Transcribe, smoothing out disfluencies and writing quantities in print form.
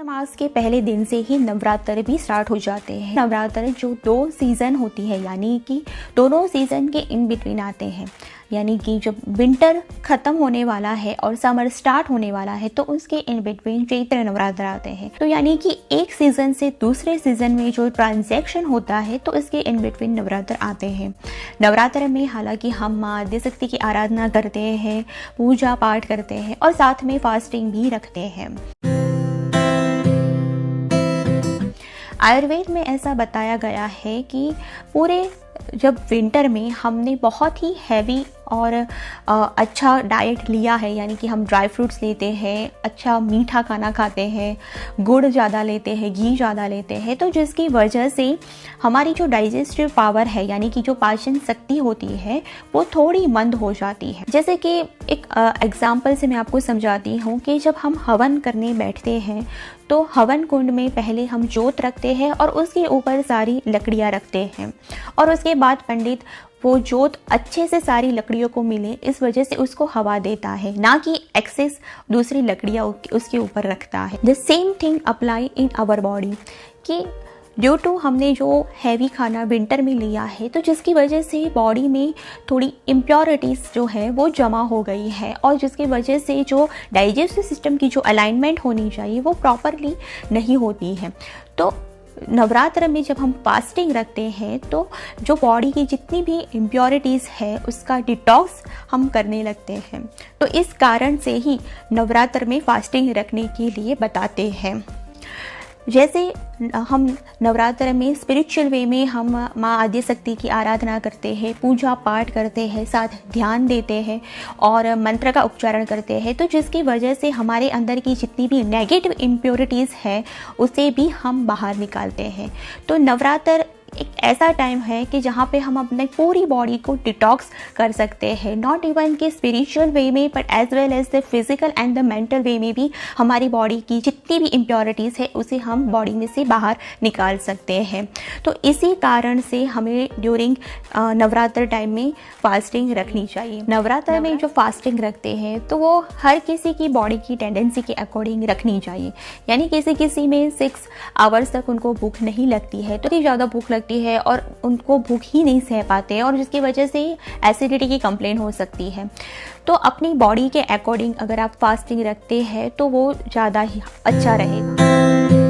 मास के पहले दिन से ही नवरात्र भी स्टार्ट हो जाते हैं। नवरात्र जो 2 सीज़न होती है, यानी कि दोनों सीज़न के इन बिटवीन आते हैं, यानी कि जब विंटर ख़त्म होने वाला है और समर स्टार्ट होने वाला है तो उसके इन बिटवीन चैत्र नवरात्र आते हैं। तो यानी कि एक सीज़न से दूसरे सीज़न में जो ट्रांजैक्शन होता है तो इसके इन बिटवीन नवरात्र आते हैं। नवरात्र में हालांकि हम माँ आद्यशक्ति की आराधना करते हैं, पूजा पाठ करते हैं और साथ में फास्टिंग भी रखते हैं। आयुर्वेद में ऐसा बताया गया है कि पूरे जब विंटर में हमने बहुत ही हैवी और अच्छा डाइट लिया है, यानी कि हम ड्राई फ्रूट्स लेते हैं, अच्छा मीठा खाना खाते हैं, गुड़ ज़्यादा लेते हैं, घी ज़्यादा लेते हैं, तो जिसकी वजह से हमारी जो डाइजेस्टिव पावर है, यानी कि जो पाचन शक्ति होती है, वो थोड़ी मंद हो जाती है। जैसे कि एक एग्जाम्पल से मैं आपको समझाती हूँ कि जब हम हवन करने बैठते हैं तो हवन कुंड में पहले हम जोत रखते हैं और उसके ऊपर सारी लकड़ियाँ रखते हैं और उसके बाद पंडित वो जोत अच्छे से सारी लकड़ियों को मिले इस वजह से उसको हवा देता है, ना कि एक्सेस दूसरी लकड़ियाँ उसके ऊपर रखता है। The same thing apply in our body कि ड्यू टू हमने जो हैवी खाना विंटर में लिया है तो जिसकी वजह से बॉडी में थोड़ी इम्प्योरिटीज़ जो है वो जमा हो गई है और जिसकी वजह से जो डाइजेस्टिव सिस्टम की जो अलाइनमेंट होनी चाहिए वो प्रॉपरली नहीं होती है। तो नवरात्र में जब हम फास्टिंग रखते हैं तो जो बॉडी की जितनी भी इम्प्योरिटीज़ है उसका डिटॉक्स हम करने लगते हैं। तो इस कारण से ही नवरात्र में फास्टिंग रखने के लिए बताते हैं। जैसे हम नवरात्र में स्पिरिचुअल वे में हम माँ आद्यशक्ति की आराधना करते हैं, पूजा पाठ करते हैं, साथ ध्यान देते हैं और मंत्र का उच्चारण करते हैं, तो जिसकी वजह से हमारे अंदर की जितनी भी नेगेटिव इम्प्योरिटीज़ है उसे भी हम बाहर निकालते हैं। तो नवरात्र एक ऐसा टाइम है कि जहाँ पे हम अपने पूरी बॉडी को डिटॉक्स कर सकते हैं, नॉट इवन के स्पिरिचुअल वे में but as well as the physical and the mental way में भी हमारी बॉडी की जितनी भी इम्प्योरिटीज़ है उसे हम बॉडी में से बाहर निकाल सकते हैं। तो इसी कारण से हमें ड्यूरिंग नवरात्र टाइम में फास्टिंग रखनी चाहिए। नवरात्र में जो फास्टिंग रखते हैं तो वो हर किसी की बॉडी की टेंडेंसी के अकॉर्डिंग रखनी चाहिए, यानी किसी में 6 आवर्स तक उनको भूख नहीं लगती है तो ज़्यादा भूख लगती है और उनको भूख ही नहीं सह पाते और जिसकी वजह से एसिडिटी की कंप्लेन हो सकती है। तो अपनी बॉडी के अकॉर्डिंग अगर आप फास्टिंग रखते हैं तो वो ज़्यादा ही अच्छा रहेगा।